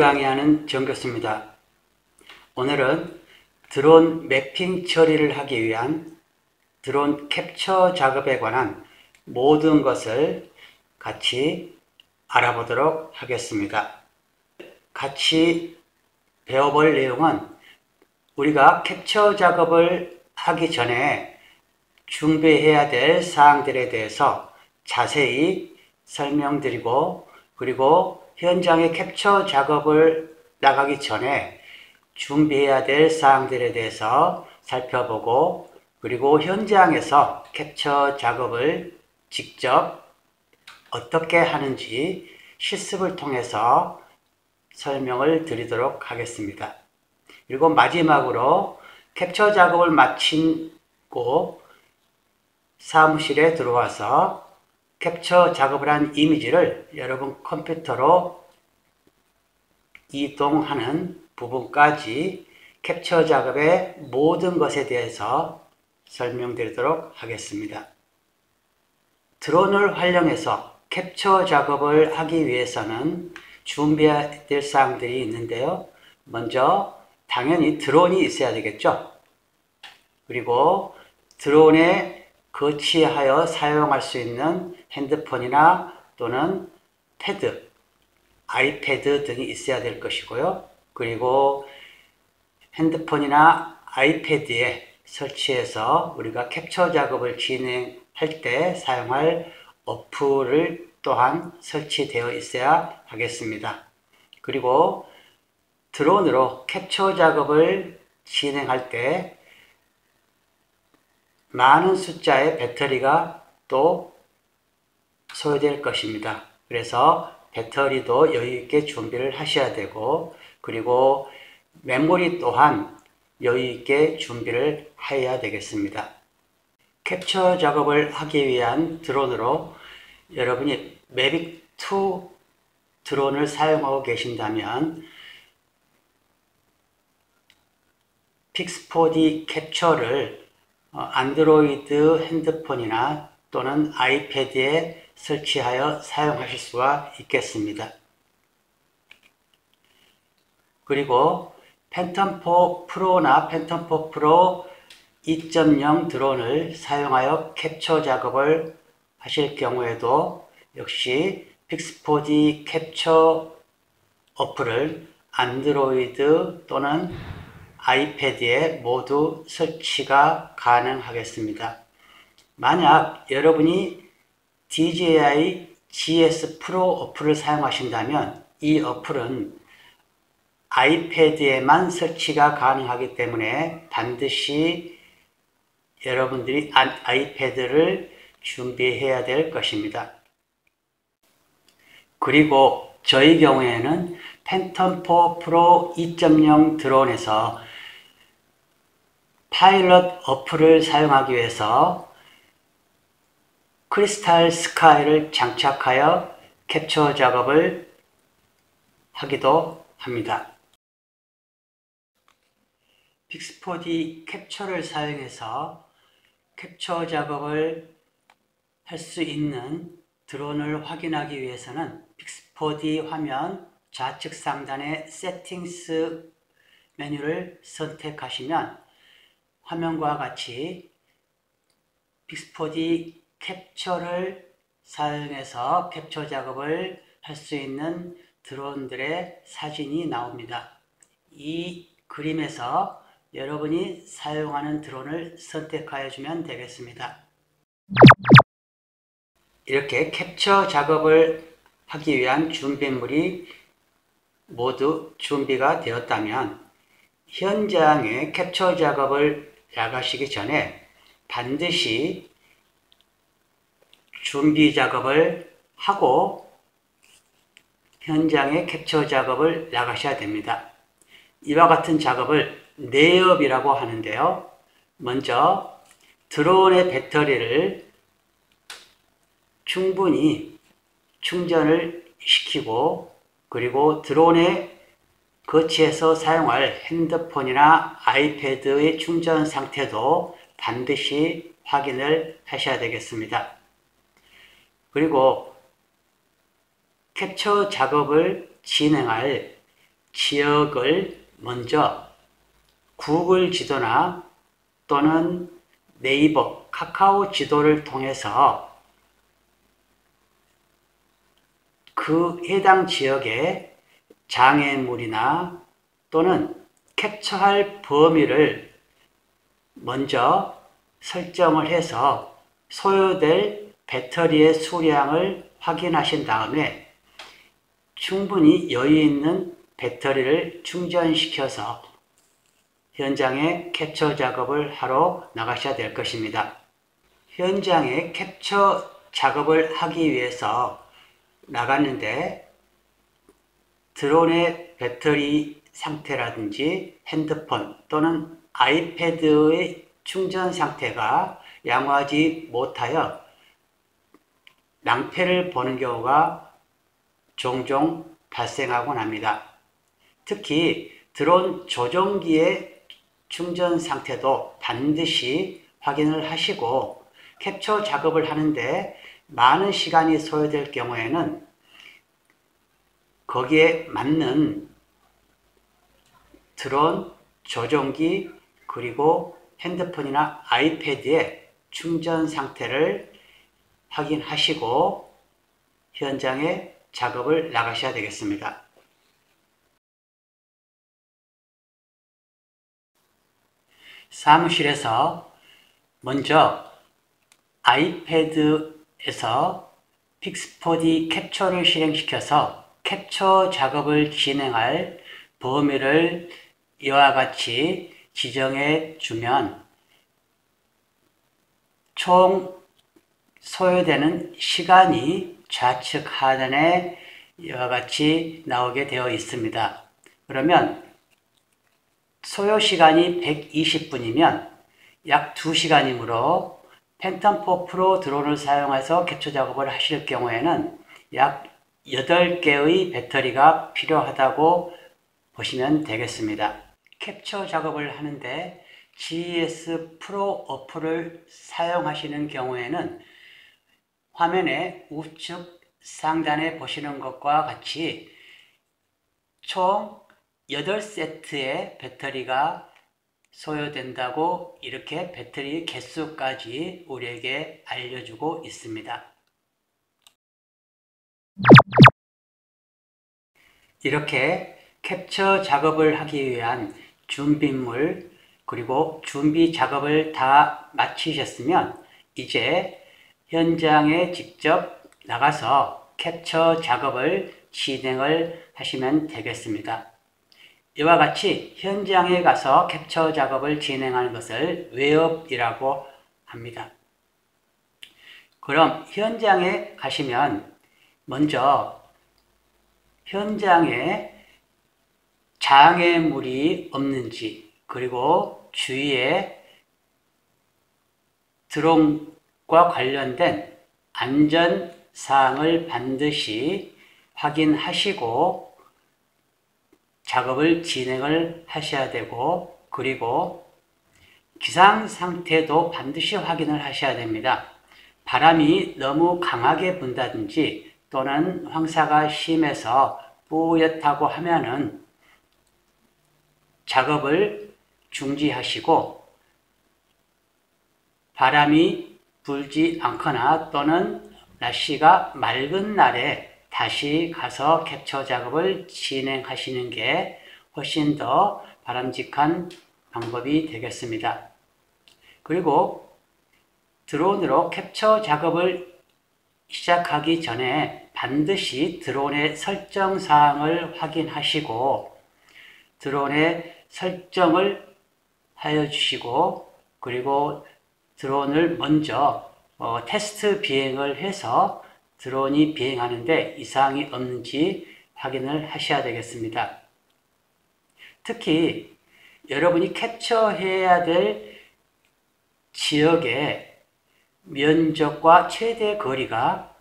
강의하는 정 교수입니다. 오늘은 드론 매핑 처리를 하기 위한 드론 캡처 작업에 관한 모든 것을 같이 알아보도록 하겠습니다. 같이 배워볼 내용은 우리가 캡처 작업을 하기 전에 준비해야 될 사항들에 대해서 자세히 설명드리고, 그리고 현장에 캡처 작업을 나가기 전에 준비해야 될 사항들에 대해서 살펴보고, 그리고 현장에서 캡처 작업을 직접 어떻게 하는지 실습을 통해서 설명을 드리도록 하겠습니다. 그리고 마지막으로 캡처 작업을 마치고 사무실에 들어와서 캡처 작업을 한 이미지를 여러분 컴퓨터로 이동하는 부분까지 캡처 작업의 모든 것에 대해서 설명드리도록 하겠습니다. 드론을 활용해서 캡처 작업을 하기 위해서는 준비해야 될 사항들이 있는데요. 먼저 당연히 드론이 있어야 되겠죠. 그리고 드론에 거치하여 사용할 수 있는 핸드폰이나 또는 패드, 아이패드 등이 있어야 될 것이고요. 그리고 핸드폰이나 아이패드에 설치해서 우리가 캡처 작업을 진행할 때 사용할 어플을 또한 설치되어 있어야 하겠습니다. 그리고 드론으로 캡처 작업을 진행할 때 많은 숫자의 배터리가 또 소요될 것입니다. 그래서 배터리도 여유 있게 준비를 하셔야 되고, 그리고 메모리 또한 여유 있게 준비를 해야 되겠습니다. 캡처 작업을 하기 위한 드론으로 여러분이 매빅2 드론을 사용하고 계신다면 픽스4D 캡처를 안드로이드 핸드폰이나 또는 아이패드에 설치하여 사용하실 수가 있겠습니다. 그리고 팬텀4 프로나 팬텀4 프로 2.0 드론을 사용하여 캡처 작업을 하실 경우에도 역시 픽스4D 캡처 어플을 안드로이드 또는 아이패드에 모두 설치가 가능하겠습니다. 만약 여러분이 DJI GS 프로 어플을 사용하신다면 이 어플은 아이패드에만 설치가 가능하기 때문에 반드시 여러분들이 아이패드를 준비해야 될 것입니다. 그리고 저희 경우에는 팬텀4 프로 2.0 드론에서 파일럿 어플을 사용하기 위해서 크리스탈 스카이를 장착하여 캡처 작업을 하기도 합니다. 픽스4D 캡처를 사용해서 캡처 작업을 할 수 있는 드론을 확인하기 위해서는 픽스4D 화면 좌측 상단의 세팅스 메뉴를 선택하시면 화면과 같이 픽스4D 캡처를 사용해서 캡처 작업을 할 수 있는 드론들의 사진이 나옵니다. 이 그림에서 여러분이 사용하는 드론을 선택하여 주면 되겠습니다. 이렇게 캡처 작업을 하기 위한 준비물이 모두 준비가 되었다면 현장에 캡처 작업을 나가시기 전에 반드시 준비 작업을 하고 현장에 캡처 작업을 나가셔야 됩니다. 이와 같은 작업을 내업이라고 하는데요. 먼저 드론의 배터리를 충분히 충전을 시키고, 그리고 드론에 거치해서 사용할 핸드폰이나 아이패드의 충전 상태도 반드시 확인을 하셔야 되겠습니다. 그리고 캡처 작업을 진행할 지역을 먼저 구글 지도나 또는 네이버, 카카오 지도를 통해서 그 해당 지역의 장애물이나 또는 캡처할 범위를 먼저 설정을 해서 소요될 배터리의 수량을 확인하신 다음에 충분히 여유 있는 배터리를 충전시켜서 현장에 캡처 작업을 하러 나가셔야 될 것입니다. 현장에 캡처 작업을 하기 위해서 나갔는데 드론의 배터리 상태라든지 핸드폰 또는 아이패드의 충전 상태가 양호하지 못하여 낭패를 보는 경우가 종종 발생하곤 합니다. 특히 드론 조종기의 충전 상태도 반드시 확인을 하시고 캡처 작업을 하는데 많은 시간이 소요될 경우에는 거기에 맞는 드론 조종기 그리고 핸드폰이나 아이패드의 충전 상태를 확인하시고 현장에 작업을 나가셔야 되겠습니다. 사무실에서 먼저 아이패드에서 픽스4D 캡처를 실행시켜서 캡처 작업을 진행할 범위를 이와 같이 지정해 주면 총 소요되는 시간이 좌측 하단에 이와 같이 나오게 되어 있습니다. 그러면 소요 시간이 120분이면 약 2시간이므로 팬텀4 프로 드론을 사용해서 캡처 작업을 하실 경우에는 약 8개의 배터리가 필요하다고 보시면 되겠습니다. 캡처 작업을 하는데 GES 프로 어플을 사용하시는 경우에는 화면의 우측 상단에 보시는 것과 같이 총 8세트의 배터리가 소요된다고 이렇게 배터리 개수까지 우리에게 알려주고 있습니다. 이렇게 캡처 작업을 하기 위한 준비물 그리고 준비 작업을 다 마치셨으면 이제 현장에 직접 나가서 캡처 작업을 진행을 하시면 되겠습니다. 이와 같이 현장에 가서 캡처 작업을 진행하는 것을 웨업이라고 합니다. 그럼 현장에 가시면 먼저 현장에 장애물이 없는지 그리고 주위에 드론과 관련된 안전사항을 반드시 확인하시고 작업을 진행을 하셔야 되고 그리고 기상 상태도 반드시 확인을 하셔야 됩니다. 바람이 너무 강하게 분다든지 또는 황사가 심해서 뿌옇다고 하면은 작업을 중지하시고 바람이 불지 않거나 또는 날씨가 맑은 날에 다시 가서 캡처 작업을 진행하시는 게 훨씬 더 바람직한 방법이 되겠습니다. 그리고 드론으로 캡처 작업을 시작하기 전에 반드시 드론의 설정 사항을 확인하시고 드론의 설정을 하여 주시고 그리고 드론을 먼저 테스트 비행을 해서 드론이 비행하는데 이상이 없는지 확인을 하셔야 되겠습니다. 특히 여러분이 캡처해야 될 지역의 면적과 최대 거리가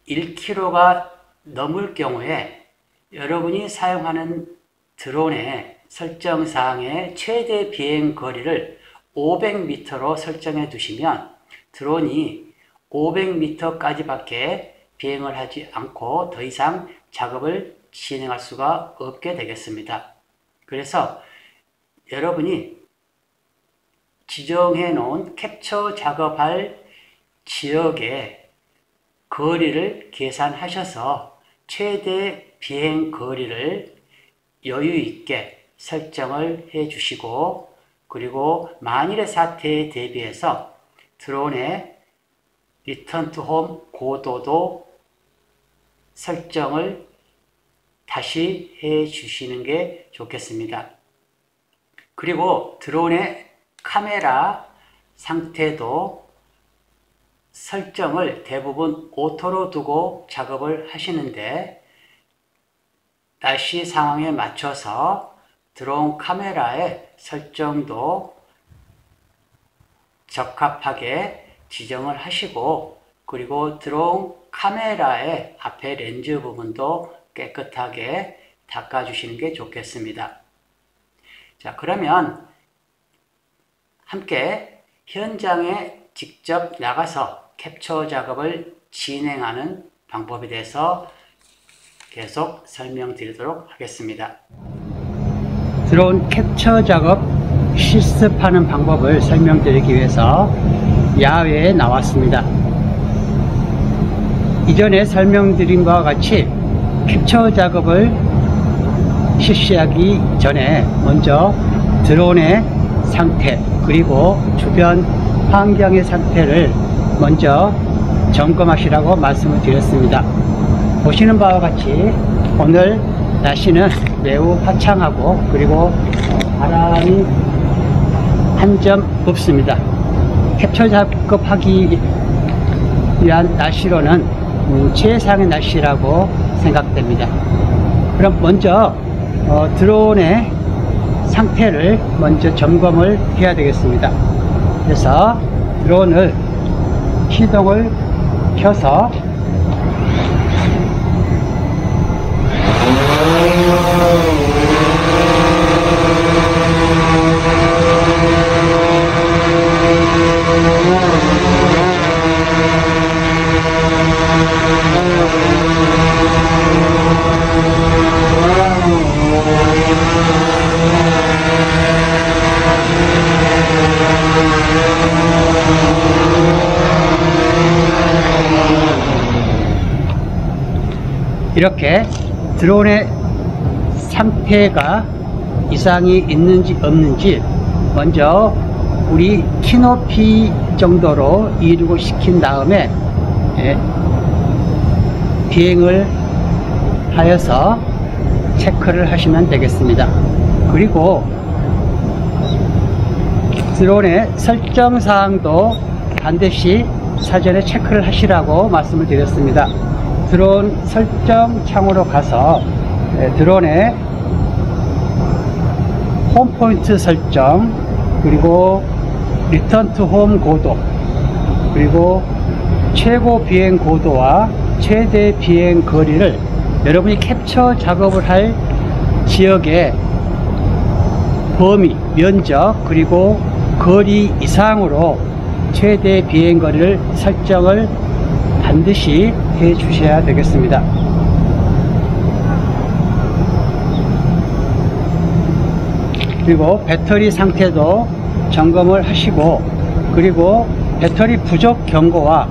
1km가 넘을 경우에 여러분이 사용하는 드론의 설정사항의 최대 비행 거리를 500m로 설정해 두시면 드론이 500m까지밖에 비행을 하지 않고 더 이상 작업을 진행할 수가 없게 되겠습니다. 그래서 여러분이 지정해 놓은 캡처 작업할 지역의 거리를 계산하셔서 최대 비행 거리를 여유 있게 설정을 해 주시고, 그리고 만일의 사태에 대비해서 드론의 리턴 투 홈 고도도 설정을 다시 해 주시는 게 좋겠습니다. 그리고 드론의 카메라 상태도 설정을 대부분 오토로 두고 작업을 하시는데, 날씨 상황에 맞춰서 드론 카메라의 설정도 적합하게 지정을 하시고, 그리고 드론 카메라의 앞에 렌즈 부분도 깨끗하게 닦아주시는 게 좋겠습니다. 자, 그러면 함께 현장에 직접 나가서 캡처 작업을 진행하는 방법에 대해서 계속 설명드리도록 하겠습니다. 드론 캡처 작업 실습하는 방법을 설명드리기 위해서 야외에 나왔습니다. 이전에 설명드린 바와 같이 캡처 작업을 실시하기 전에 먼저 드론의 상태, 그리고 주변 환경의 상태를 먼저 점검하시라고 말씀을 드렸습니다. 보시는 바와 같이 오늘 날씨는 매우 화창하고, 그리고 바람이 한 점 없습니다. 캡처 작업하기 위한 날씨로는 최상의 날씨라고 생각됩니다. 그럼 먼저 드론의 상태를 먼저 점검을 해야 되겠습니다. 그래서 드론을 시동을 켜서 이렇게 드론의 상태가 이상이 있는지 없는지 먼저 우리 키높이 정도로 이륙을 시킨 다음에 비행을 하여서 체크를 하시면 되겠습니다. 그리고 드론의 설정 사항도 반드시 사전에 체크를 하시라고 말씀을 드렸습니다. 드론 설정 창으로 가서 드론의 홈 포인트 설정, 그리고 리턴 투 홈 고도, 그리고 최고 비행 고도와 최대 비행 거리를 여러분이 캡처 작업을 할 지역의 범위, 면적, 그리고 거리 이상으로 최대 비행 거리를 설정을 반드시 해 주셔야 되겠습니다. 그리고 배터리 상태도 점검을 하시고, 그리고 배터리 부족 경고와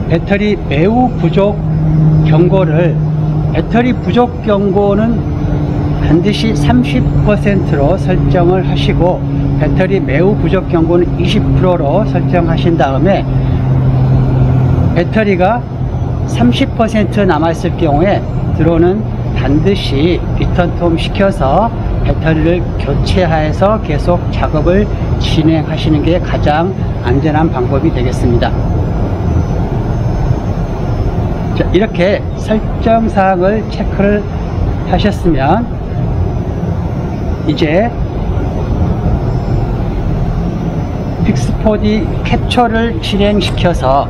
배터리 매우 부족 경고를, 배터리 부족 경고는 반드시 30%로 설정을 하시고, 배터리 매우 부족 경고는 20%로 설정하신 다음에 배터리가 30% 남아있을 경우에 드론은 반드시 리턴 투 홈 시켜서 배터리를 교체하여서 계속 작업을 진행하시는 게 가장 안전한 방법이 되겠습니다. 자, 이렇게 설정 사항을 체크를 하셨으면 이제 픽스4D 캡처를 진행시켜서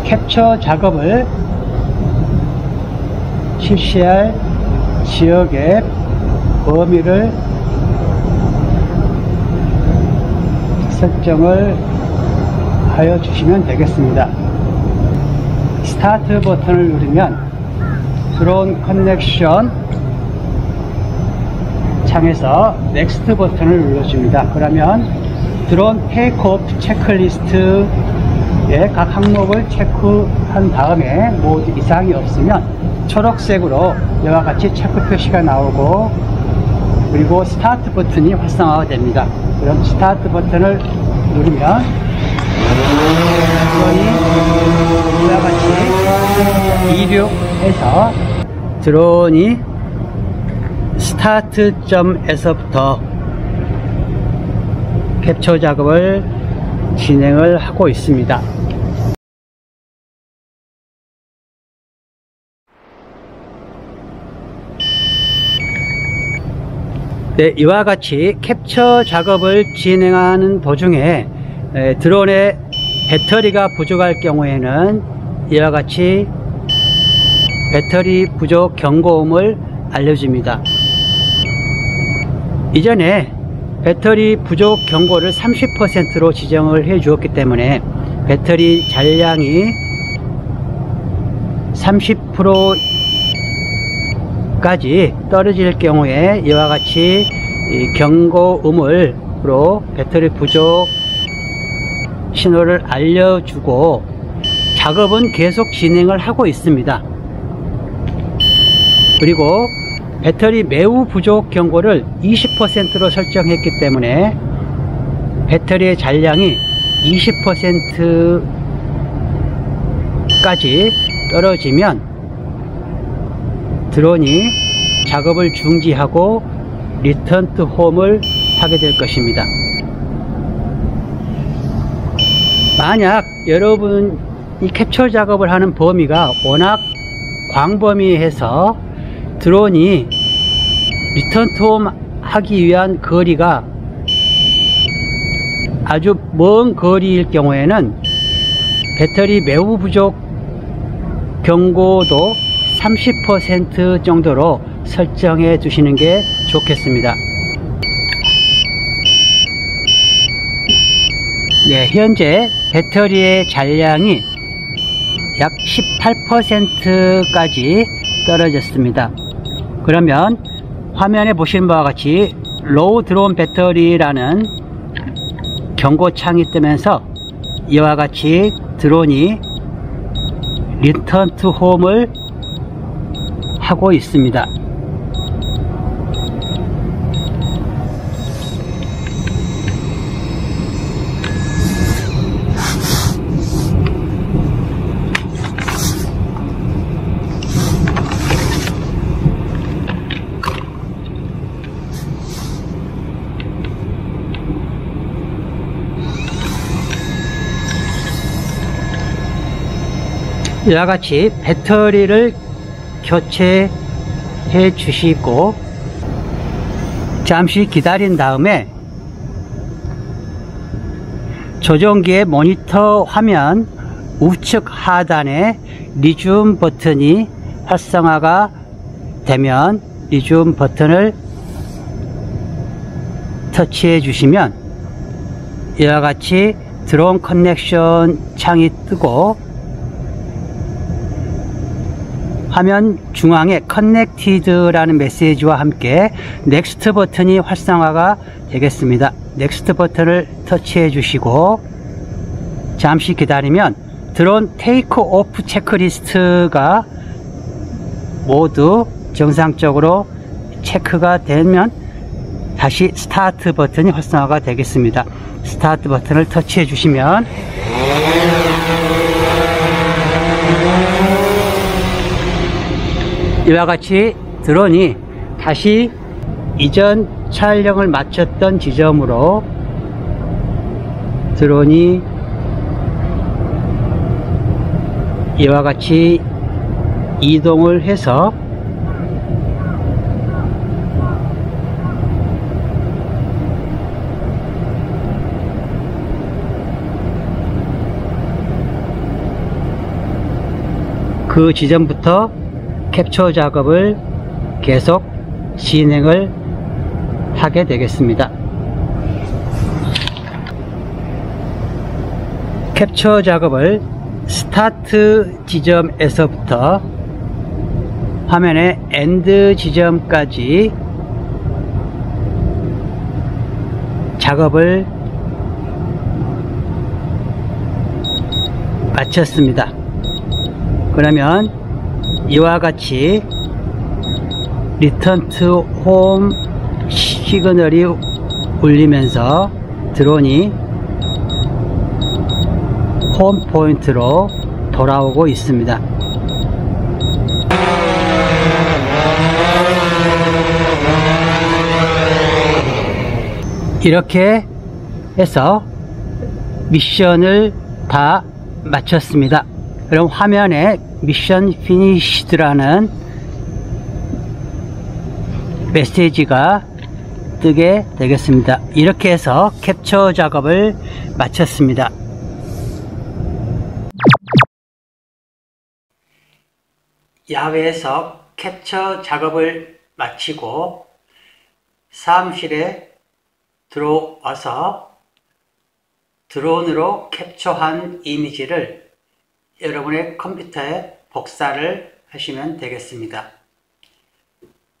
캡처 작업을 실시할 지역의 범위를 설정을 하여 주시면 되겠습니다. 스타트 버튼을 누르면 드론 커넥션 창에서 넥스트 버튼을 눌러줍니다. 그러면 드론 테이크오프 체크리스트의 각 항목을 체크한 다음에 모두 이상이 없으면 초록색으로 이와 같이 체크 표시가 나오고, 그리고 스타트 버튼이 활성화가 됩니다. 그럼 스타트 버튼을 누르면 드론이 이와 같이 이륙해서 드론이 스타트점에서부터 캡처 작업을 진행을 하고 있습니다. 네, 이와 같이 캡처 작업을 진행하는 도중에 드론의 배터리가 부족할 경우에는 이와 같이 배터리 부족 경고음을 알려줍니다. 이전에 배터리 부족 경고를 30%로 지정을 해 주었기 때문에 배터리 잔량이 30%까지 떨어질 경우에 이와 같이 경고음으로 배터리 부족 신호를 알려주고 작업은 계속 진행을 하고 있습니다. 그리고 배터리 매우 부족 경고를 20%로 설정했기 때문에 배터리의 잔량이 20%까지 떨어지면 드론이 작업을 중지하고 리턴 투 홈을 하게 될 것입니다. 만약 여러분이 캡처 작업을 하는 범위가 워낙 광범위해서 드론이 리턴 투 홈 하기 위한 거리가 아주 먼 거리일 경우에는 배터리 매우 부족 경고도 30% 정도로 설정해 두시는 게 좋겠습니다. 네, 현재 배터리의 잔량이 약 18%까지 떨어졌습니다. 그러면 화면에 보시는 바와 같이 로우 드론 배터리라는 경고창이 뜨면서 이와 같이 드론이 리턴 투 홈을 하고 있습니다. 이와 같이 배터리를 교체해 주시고 잠시 기다린 다음에 조종기의 모니터 화면 우측 하단에 리튬 버튼이 활성화가 되면 리튬 버튼을 터치해 주시면 이와 같이 드론 커넥션 창이 뜨고 화면 중앙에 커넥티드라는 메시지와 함께 넥스트 버튼이 활성화가 되겠습니다. 넥스트 버튼을 터치해 주시고 잠시 기다리면 드론 테이크 오프 체크리스트가 모두 정상적으로 체크가 되면 다시 스타트 버튼이 활성화가 되겠습니다. 스타트 버튼을 터치해 주시면 이와 같이 드론이 다시 이전 촬영을 마쳤던 지점으로 드론이 이와 같이 이동을 해서 그 지점부터 캡처 작업을 계속 진행을 하게 되겠습니다. 캡처 작업을 스타트 지점에서부터 화면의 엔드 지점까지 작업을 마쳤습니다. 그러면 이와 같이 리턴 투 홈 시그널이 울리면서 드론이 홈 포인트로 돌아오고 있습니다. 이렇게 해서 미션을 다 마쳤습니다. 그럼 화면에 미션 피니시드라는 메시지가 뜨게 되겠습니다. 이렇게 해서 캡처 작업을 마쳤습니다. 야외에서 캡처 작업을 마치고 사무실에 들어와서 드론으로 캡처한 이미지를 여러분의 컴퓨터에 복사를 하시면 되겠습니다.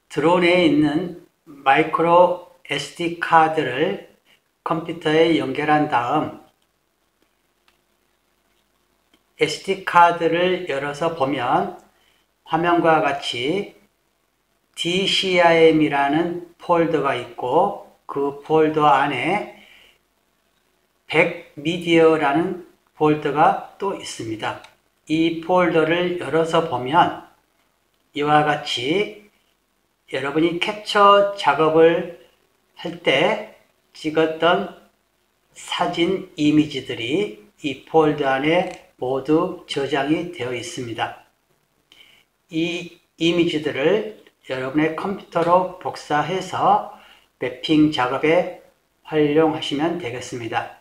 드론에 있는 마이크로 SD 카드를 컴퓨터에 연결한 다음 SD 카드를 열어서 보면 화면과 같이 DCIM이라는 폴더가 있고 그 폴더 안에 백미디어라는 폴더가 또 있습니다. 이 폴더를 열어서 보면 이와 같이 여러분이 캡처 작업을 할 때 찍었던 사진 이미지들이 이 폴더 안에 모두 저장이 되어 있습니다. 이 이미지들을 여러분의 컴퓨터로 복사해서 매핑 작업에 활용하시면 되겠습니다.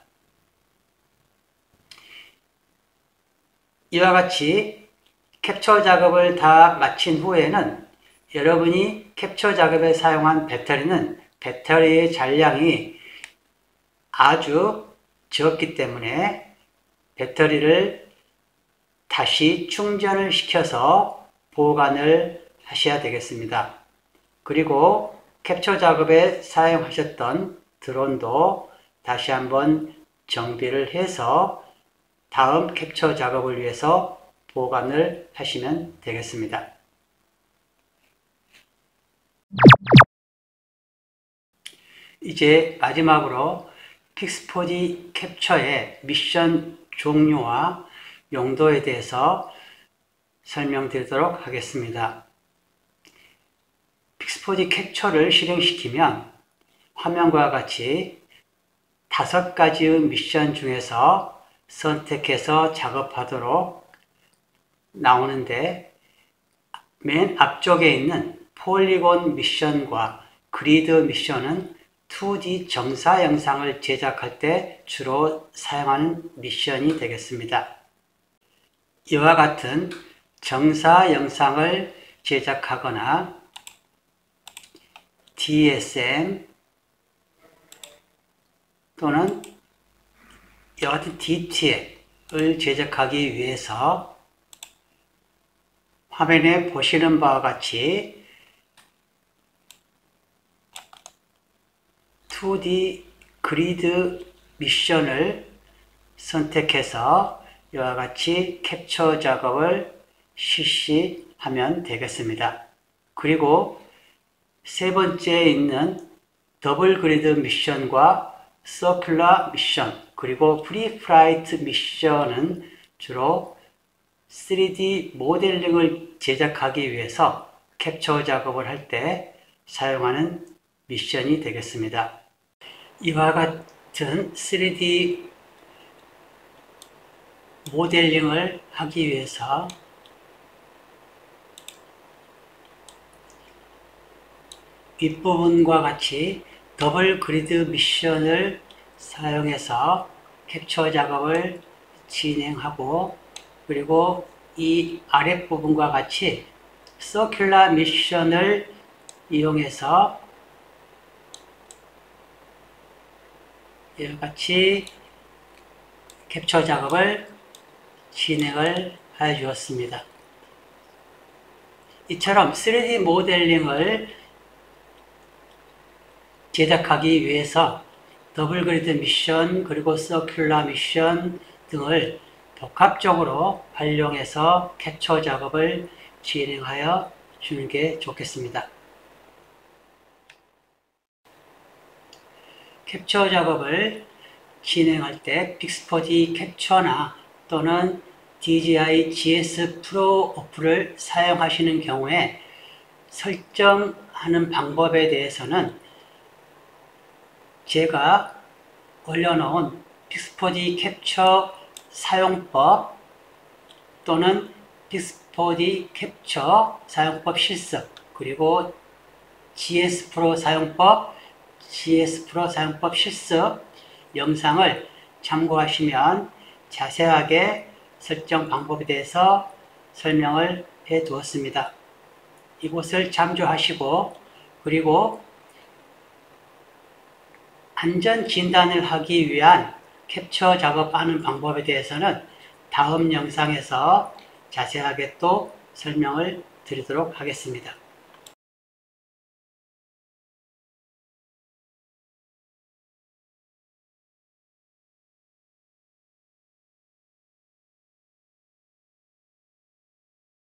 이와 같이 캡처 작업을 다 마친 후에는 여러분이 캡처 작업에 사용한 배터리는 배터리의 잔량이 아주 적기 때문에 배터리를 다시 충전을 시켜서 보관을 하셔야 되겠습니다. 그리고 캡처 작업에 사용하셨던 드론도 다시 한번 정비를 해서 다음 캡처 작업을 위해서 보관을 하시면 되겠습니다. 이제 마지막으로 픽스4D 캡처의 미션 종류와 용도에 대해서 설명드리도록 하겠습니다. 픽스4D 캡처를 실행시키면 화면과 같이 5가지의 미션 중에서 선택해서 작업하도록 나오는데 맨 앞쪽에 있는 폴리곤 미션과 그리드 미션은 2D 정사 영상을 제작할 때 주로 사용하는 미션이 되겠습니다. 이와 같은 정사 영상을 제작하거나 DSM 또는 이와 같은 DTL을 제작하기 위해서 화면에 보시는 바와 같이 2D 그리드 미션을 선택해서 이와 같이 캡처 작업을 실시하면 되겠습니다. 그리고 세 번째에 있는 더블 그리드 미션과 서큘러 미션 그리고 프리플라이트 미션은 주로 3D 모델링을 제작하기 위해서 캡처 작업을 할 때 사용하는 미션이 되겠습니다. 이와 같은 3D 모델링을 하기 위해서 윗부분과 같이 더블 그리드 미션을 사용해서 캡처 작업을 진행하고 그리고 이 아랫부분과 같이 서큘러 미션을 이용해서 이와 같이 캡처 작업을 진행을 해 주었습니다. 이처럼 3D 모델링을 제작하기 위해서 더블 그리드 미션 그리고 서큘러 미션 등을 복합적으로 활용해서 캡처 작업을 진행하여 주는 게 좋겠습니다. 캡처 작업을 진행할 때 빅스포디 캡처나 또는 DJI GS 프로 어플을 사용하시는 경우에 설정하는 방법에 대해서는 제가 올려놓은 빅스포디 캡처 사용법 또는 빅스포디 캡처 사용법 실습 그리고 GS 프로 사용법 실습 영상을 참고하시면 자세하게 설정 방법에 대해서 설명을 해 두었습니다. 이곳을 참조하시고 그리고 안전 진단을 하기 위한 캡처 작업하는 방법에 대해서는 다음 영상에서 자세하게 또 설명을 드리도록 하겠습니다.